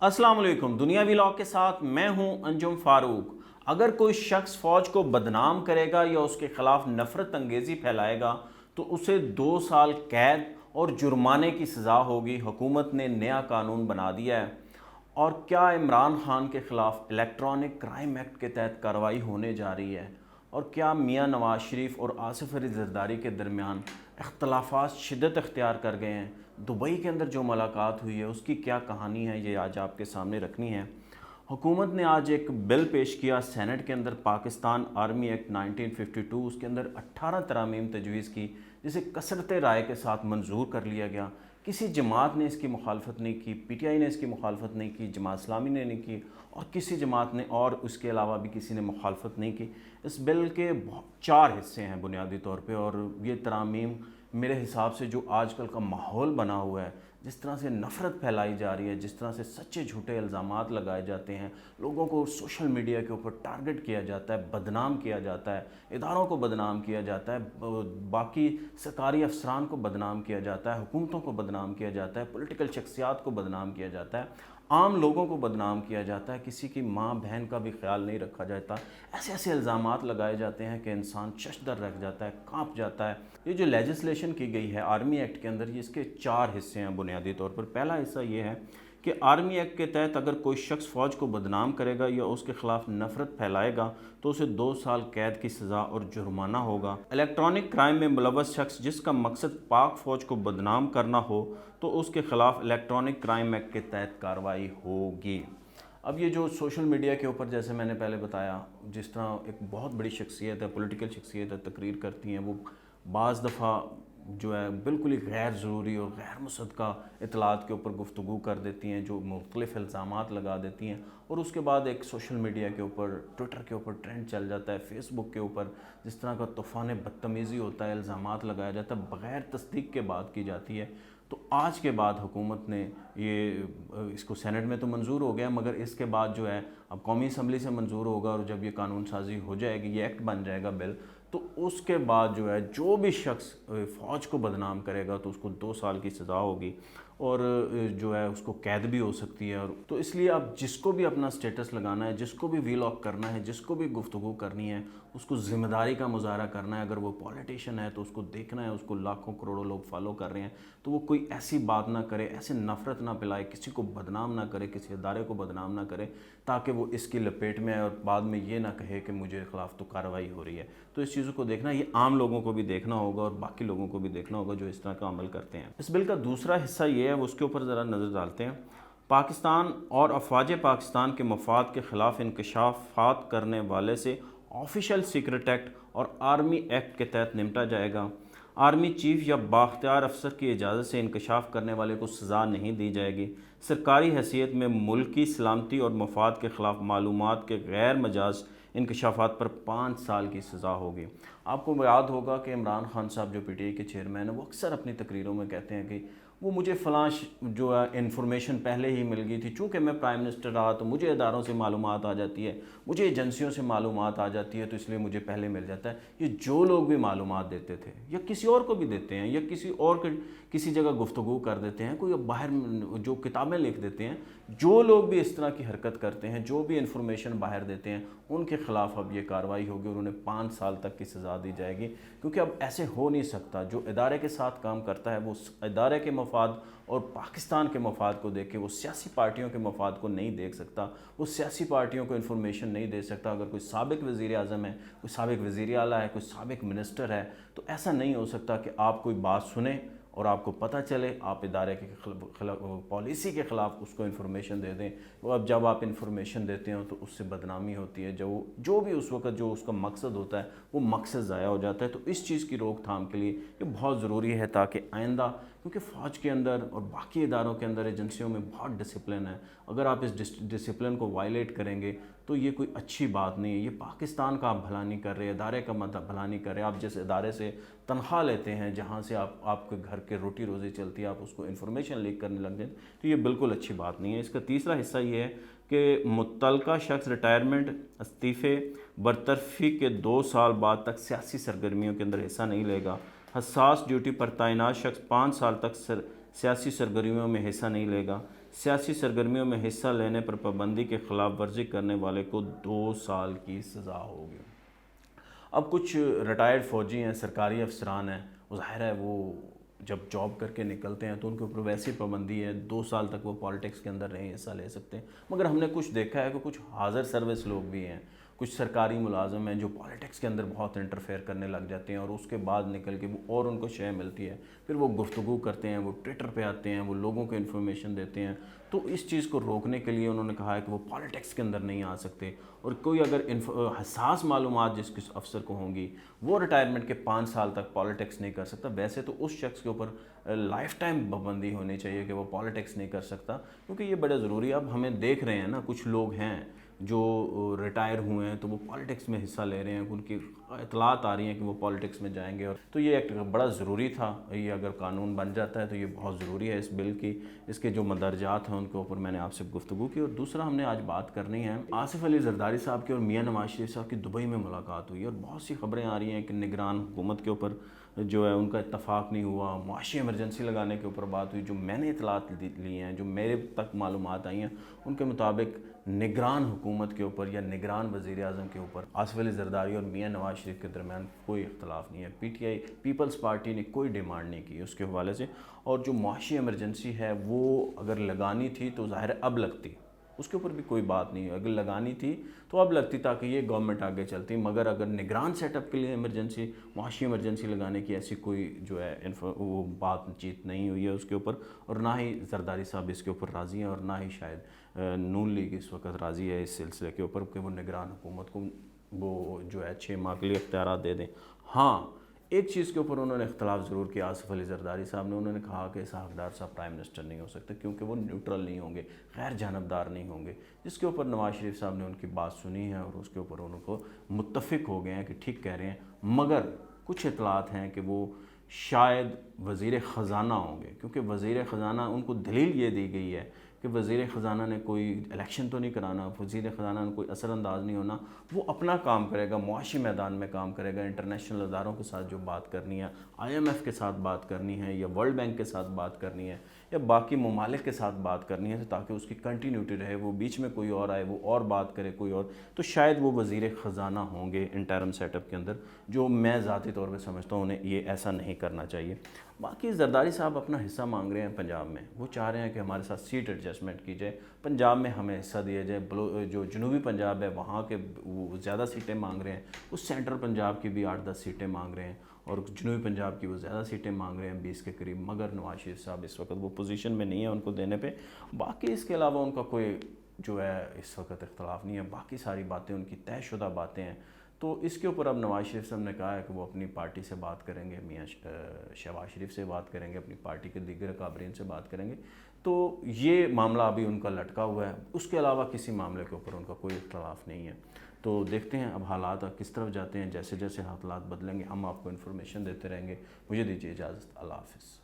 अस्सलाम वालेकुम। दुनियावी व्लॉग के साथ मैं हूं अंजुम फारूक। अगर कोई शख्स फ़ौज को बदनाम करेगा या उसके ख़िलाफ़ नफ़रत अंगेज़ी फैलाएगा तो उसे 2 साल कैद और जुर्माने की सज़ा होगी। हुकूमत ने नया कानून बना दिया है। और क्या इमरान खान के ख़िलाफ़ इलेक्ट्रॉनिक क्राइम एक्ट के तहत कार्रवाई होने जा रही है? और क्या मियां नवाज शरीफ और आसिफ अली ज़रदारी के दरमियान इख्तलाफात शिद्दत अख्तियार कर गए हैं? दुबई के अंदर जो मुलाकात हुई है उसकी क्या कहानी है, ये आज आपके सामने रखनी है। हुकूमत ने आज एक बिल पेश किया सेनेट के अंदर, पाकिस्तान आर्मी एक्ट 1952। उसके अंदर 18 तरमीम तजवीज़ की, जिसे कसरत राय के साथ मंजूर कर लिया गया। किसी जमात ने इसकी मुखालफत नहीं की, PTI ने इसकी मुखालफत नहीं की, जमात इस्लामी ने नहीं की, और किसी जमात ने और उसके अलावा भी किसी ने मुखालफत नहीं की। इस बिल के 4 हिस्से हैं बुनियादी तौर पे, और ये तरामीम मेरे हिसाब से जो आजकल का माहौल बना हुआ है, जिस तरह से नफ़रत फैलाई जा रही है, जिस तरह से सच्चे झूठे इल्ज़ामात लगाए जाते हैं, लोगों को सोशल मीडिया के ऊपर टारगेट किया जाता है, बदनाम किया जाता है, इदारों को बदनाम किया जाता है, बाकी सरकारी अफसरान को बदनाम किया जाता है, हुकूमतों को बदनाम किया जाता है, पॉलिटिकल शख्सियात को बदनाम किया जाता है, आम लोगों को बदनाम किया जाता है, किसी की माँ बहन का भी ख्याल नहीं रखा जाता। ऐसे ऐसे इल्ज़ामात लगाए जाते हैं कि इंसान चश्दर रख जाता है, कांप जाता है। ये जो लेजिस्लेशन की गई है आर्मी एक्ट के अंदर, ये इसके 4 हिस्से हैं बुनियादी तौर पर। पहला हिस्सा ये है कि आर्मी एक्ट के तहत अगर कोई शख्स फ़ौज को बदनाम करेगा या उसके ख़िलाफ़ नफ़रत फैलाएगा तो उसे 2 साल कैद की सज़ा और जुर्माना होगा। इलेक्ट्रॉनिक क्राइम में मुलव्वस शख्स जिसका मकसद पाक फ़ौज को बदनाम करना हो तो उसके ख़िलाफ़ इलेक्ट्रॉनिक क्राइम एक्ट के तहत कार्रवाई होगी। अब ये जो सोशल मीडिया के ऊपर, जैसे मैंने पहले बताया, जिस तरह एक बहुत बड़ी शख्सियत है, पॉलिटिकल शख्सियत है, तकरीर करती हैं, वो बाज़ दफ़ा जो है बिल्कुल ही गैर ज़रूरी और गैर मुसद्दक़ा इतलात के ऊपर गुफ्तगू कर देती हैं, जो मुख्तलिफ़ इल्ज़ामात लगा देती हैं, और उसके बाद एक सोशल मीडिया के ऊपर, ट्विटर के ऊपर ट्रेंड चल जाता है, फेसबुक के ऊपर जिस तरह का तूफ़ान बदतमीज़ी होता है, इल्ज़ामात लगाया जाता है, बग़ैर तस्दीक के बात की जाती है। तो आज के बाद हुकूमत ने ये इसको सेनेट में तो मंजूर हो गया, मगर इसके बाद जो है अब कौमी असम्बली से मंजूर होगा, और जब ये कानून साजी हो जाएगी, ये एक्ट बन जाएगा बिल, तो उसके बाद जो है जो भी शख्स फ़ौज को बदनाम करेगा तो उसको 2 साल की सज़ा होगी, और जो है उसको कैद भी हो सकती है। और तो इसलिए अब जिसको भी अपना स्टेटस लगाना है, जिसको भी वीलॉग करना है, जिसको भी गुफ्तगू करनी है, उसको ज़िम्मेदारी का मुजाहरा करना है। अगर वो पॉलिटिशियन है तो उसको देखना है, उसको लाखों करोड़ों लोग फॉलो कर रहे हैं, तो वो कोई ऐसी बात ना करे, ऐसे नफ़रत ना फैलाए, किसी को बदनाम ना करे, किसी इदारे को बदनाम ना करे, ताकि वो इसकी लपेट में आए और बाद में ये ना कहे कि मुझे ख़िलाफ़ तो कार्रवाई हो रही है। तो इस चीज़ों को देखना, ये आम लोगों को भी देखना होगा और बाकी लोगों को भी देखना होगा जो इस तरह का अमल करते हैं। इस बिल का दूसरा हिस्सा ये है, वो उसके ऊपर ज़रा नज़र डालते हैं। पाकिस्तान और अफवाज पाकिस्तान के मफाद के ख़िलाफ़ इंकशाफात करने वाले से ऑफिशियल सीक्रेट एक्ट और आर्मी एक्ट के तहत निपटा जाएगा। आर्मी चीफ या बाख्तियार अफसर की इजाज़त से इंकशाफ करने वाले को सज़ा नहीं दी जाएगी। सरकारी हैसियत में मुल्की सलामती और मफाद के ख़िलाफ़ मालूमात के गैर मजाज इंकशाफात पर 5 साल की सज़ा होगी। आपको याद होगा कि इमरान खान साहब जो PTI के चेयरमैन हैं, वो अक्सर अपनी तकरीरों में कहते हैं कि वो मुझे फ़लाँ जो है इन्फॉर्मेशन पहले ही मिल गई थी, चूँकि मैं प्राइम मिनिस्टर रहा तो मुझे इदारों से मालूमात आ जाती है, मुझे एजेंसियों से मालूमात आ जाती है, तो इसलिए मुझे पहले मिल जाता है। ये जो लोग भी मालूमात देते थे या किसी और को भी देते हैं, या किसी और किसी जगह गुफ्तगू कर देते हैं, कोई बाहर जो किताबें लिख देते हैं, जो लोग भी इस तरह की हरकत करते हैं, जो भी इन्फॉर्मेशन बाहर देते हैं, उनके ख़िलाफ़ अब ये कार्रवाई होगी और उन्हें 5 साल तक की सज़ा दी जाएगी। क्योंकि अब ऐसे हो नहीं सकता, जो इदारे के साथ काम करता है वो इदारे के मफाद और पाकिस्तान के मफाद को देख के वो सियासी पार्टियों के मफाद को नहीं देख सकता, वो सियासी पार्टियों को इन्फॉर्मेशन नहीं दे सकता। अगर कोई साबिक वज़ीर आज़म है, कोई साबिक वज़ीर आला है, कोई साबिक मिनिस्टर है, तो ऐसा नहीं हो सकता कि आप कोई बात सुने और आपको पता चले, आप इदारे के पॉलिसी के ख़िलाफ़ उसको इन्फॉर्मेशन दे दें। तो अब जब आप इन्फॉर्मेशन देते हो तो उससे बदनामी होती है, जो भी उस वक़्त जो उसका मकसद होता है वो मकसद ज़ाया हो जाता है। तो इस चीज़ की रोकथाम के लिए ये बहुत ज़रूरी है, ताकि आइंदा, क्योंकि फ़ौज के अंदर और बाकी इदारों के अंदर, एजेंसियों में बहुत डिसिप्लिन है, अगर आप इस डिसिप्लिन को वायलेट करेंगे तो ये कोई अच्छी बात नहीं है। ये पाकिस्तान का आप भला नहीं कर रहे, इदारे का मतलब भला नहीं कर रहे। आप जिस इदारे से तनख्वाह लेते हैं, जहाँ से आपके घर के रोटी रोज़ी चलती है, आप उसको इन्फॉर्मेशन लीक करने लग जाए, तो ये बिल्कुल अच्छी बात नहीं है। इसका तीसरा हिस्सा ये है कि मुत्तलका शख्स रिटायरमेंट, इस्तीफ़े, बरतरफी के 2 साल बाद तक सियासी सरगर्मियों के अंदर हिस्सा नहीं लेगा। हसास ड्यूटी पर तैनात शख्स 5 साल तक सियासी सरगर्मियों में हिस्सा नहीं लेगा। سیاسی سرگرمیوں میں حصہ لینے پر پابندی کے خلاف ورزی کرنے والے کو 2 سال کی سزا ہوگی۔ اب کچھ ریٹائرڈ فوجی ہیں، سرکاری افسران ہیں، ظاہر ہے وہ جب جاب کر کے نکلتے ہیں تو ان کے اوپر ویسی پابندی ہے 2 سال تک وہ پالیٹکس کے اندر نہیں حصہ لے سکتے، مگر ہم نے کچھ دیکھا ہے کہ کچھ حاضر سروس لوگ بھی ہیں، کچھ سرکاری ملازم ہیں جو پالیٹکس کے اندر بہت انٹرفیئر کرنے لگ جاتے ہیں، اور اس کے بعد نکل کے وہ اور ان کو شے ملتی ہے، پھر وہ گفتگو کرتے ہیں، وہ ٹویٹر پہ آتے ہیں، وہ لوگوں کو انفارمیشن دیتے ہیں۔ تو اس چیز کو روکنے کے لیے انہوں نے کہا ہے کہ وہ پالیٹکس کے اندر نہیں آ سکتے، اور کوئی اگر حساس معلومات جس کس افسر کو ہوں گی وہ ریٹائرمنٹ کے 5 سال تک پالیٹکس نہیں کر سکتا۔ ویسے تو اس شخص کے اوپر لائف ٹائم پابندی ہونی چاہیے کہ وہ پالیٹکس نہیں کر سکتا، کیونکہ یہ بڑا ضروری ہے۔ اب ہمیں دیکھ رہے ہیں نا، کچھ لوگ ہیں جو ریٹائر ہوئے ہیں تو وہ پالیٹکس میں حصہ لے رہے ہیں، ان کی اطلاعات آ رہی ہیں کہ وہ پالیٹکس میں جائیں گے، اور تو یہ ایک بڑا ضروری تھا۔ یہ اگر قانون بن جاتا ہے تو یہ بہت ضروری ہے اس بل کی، اس کے جو مندرجات ہیں ان کے اوپر میں نے آپ سے گفتگو کی۔ اور دوسرا ہم نے آج بات کرنی ہے آصف علی زرداری صاحب کی اور میاں نواز شریف صاحب کی دبئی میں ملاقات ہوئی، اور بہت سی خبریں آ رہی ہیں کہ نگران حکومت کے اوپر جو ہے ان کا اتفاق نہیں ہوا، معاشی ایمرجنسی لگانے کے اوپر بات ہوئی۔ جو میں نے اطلاعات لی ہیں، جو میرے تک معلومات آئی ہیں، ان کے مطابق نگران حکومت کے اوپر یا نگران وزیر اعظم کے اوپر آصف علی زرداری اور میاں نواز شریف کے درمیان کوئی اختلاف نہیں ہے۔ پی ٹی آئی پیپلز پارٹی نے کوئی ڈیمانڈ نہیں کی اس کے حوالے سے، اور جو معاشی ایمرجنسی ہے وہ اگر لگانی تھی تو ظاہر اب لگتی، اس کے اوپر بھی کوئی بات نہیں ہے، اگر لگانی تھی تو اب لگتی تاکہ یہ گورنمنٹ آگے چلتی، مگر اگر نگران سیٹ اپ کے لیے ایمرجنسی، معاشی ایمرجنسی لگانے کی ایسی کوئی جو ہے وہ بات چیت نہیں ہوئی ہے اس کے اوپر، اور نہ ہی زرداری صاحب اس کے اوپر راضی ہیں، اور نہ ہی شاید نون لیگ اس وقت راضی ہے اس سلسلے کے اوپر کہ وہ نگران حکومت کو وہ جو ہے 6 ماہ کے لیے اختیارات دے دیں۔ ہاں، ایک چیز کے اوپر انہوں نے اختلاف ضرور کیا آصف علی زرداری صاحب نے، انہوں نے کہا کہ اسحاق ڈار صاحب پرائم منسٹر نہیں ہو سکتے کیونکہ وہ نیوٹرل نہیں ہوں گے، غیر جانبدار نہیں ہوں گے، جس کے اوپر نواز شریف صاحب نے ان کی بات سنی ہے اور اس کے اوپر ان کو متفق ہو گئے ہیں کہ ٹھیک کہہ رہے ہیں، مگر کچھ اطلاعات ہیں کہ وہ شاید وزیر خزانہ ہوں گے، کیونکہ وزیر خزانہ ان کو دلیل یہ دی گئی ہے کہ وزیر خزانہ نے کوئی الیکشن تو نہیں کرانا، وزیر خزانہ نے کوئی اثر انداز نہیں ہونا، وہ اپنا کام کرے گا، معاشی میدان میں کام کرے گا، انٹرنیشنل اداروں کے ساتھ جو بات کرنی ہے، آئی ایم ایف کے ساتھ بات کرنی ہے یا ورلڈ بینک کے ساتھ بات کرنی ہے یا باقی ممالک کے ساتھ بات کرنی ہے تاکہ اس کی کنٹینیوٹی رہے، وہ بیچ میں کوئی اور آئے وہ اور بات کرے کوئی اور، تو شاید وہ وزیر خزانہ ہوں گے انٹرم سیٹ اپ کے اندر، جو میں ذاتی طور پہ سمجھتا ہوں انہیں یہ ایسا نہیں کرنا چاہیے۔ باقی زرداری صاحب اپنا حصہ مانگ رہے ہیں پنجاب میں، وہ چاہ رہے ہیں کہ ہمارے ساتھ سیٹ ایڈجسٹمنٹ کی جائے، پنجاب میں ہمیں حصہ دیا جائے، جو جنوبی پنجاب ہے وہاں کے وہ زیادہ سیٹیں مانگ رہے ہیں، اس سینٹرل پنجاب کی بھی 8-10 سیٹیں مانگ رہے ہیں، اور جنوبی پنجاب کی وہ زیادہ سیٹیں مانگ رہے ہیں 20 کے قریب، مگر نواز شریف صاحب اس وقت وہ پوزیشن میں نہیں ہے ان کو دینے پہ۔ باقی اس کے علاوہ ان کا کوئی جو ہے اس وقت اختلاف نہیں ہے، باقی ساری باتیں ان کی طے شدہ باتیں ہیں، تو اس کے اوپر اب نواز شریف صاحب نے کہا ہے کہ وہ اپنی پارٹی سے بات کریں گے، میاں شہباز شریف سے بات کریں گے، اپنی پارٹی کے دیگر اکابرین سے بات کریں گے، تو یہ معاملہ ابھی ان کا لٹکا ہوا ہے، اس کے علاوہ کسی معاملے کے اوپر ان کا کوئی اختلاف نہیں ہے۔ تو دیکھتے ہیں اب حالات کس طرف جاتے ہیں، جیسے جیسے حالات بدلیں گے ہم آپ کو انفارمیشن دیتے رہیں گے۔ مجھے دیجیے اجازت، اللہ حافظ۔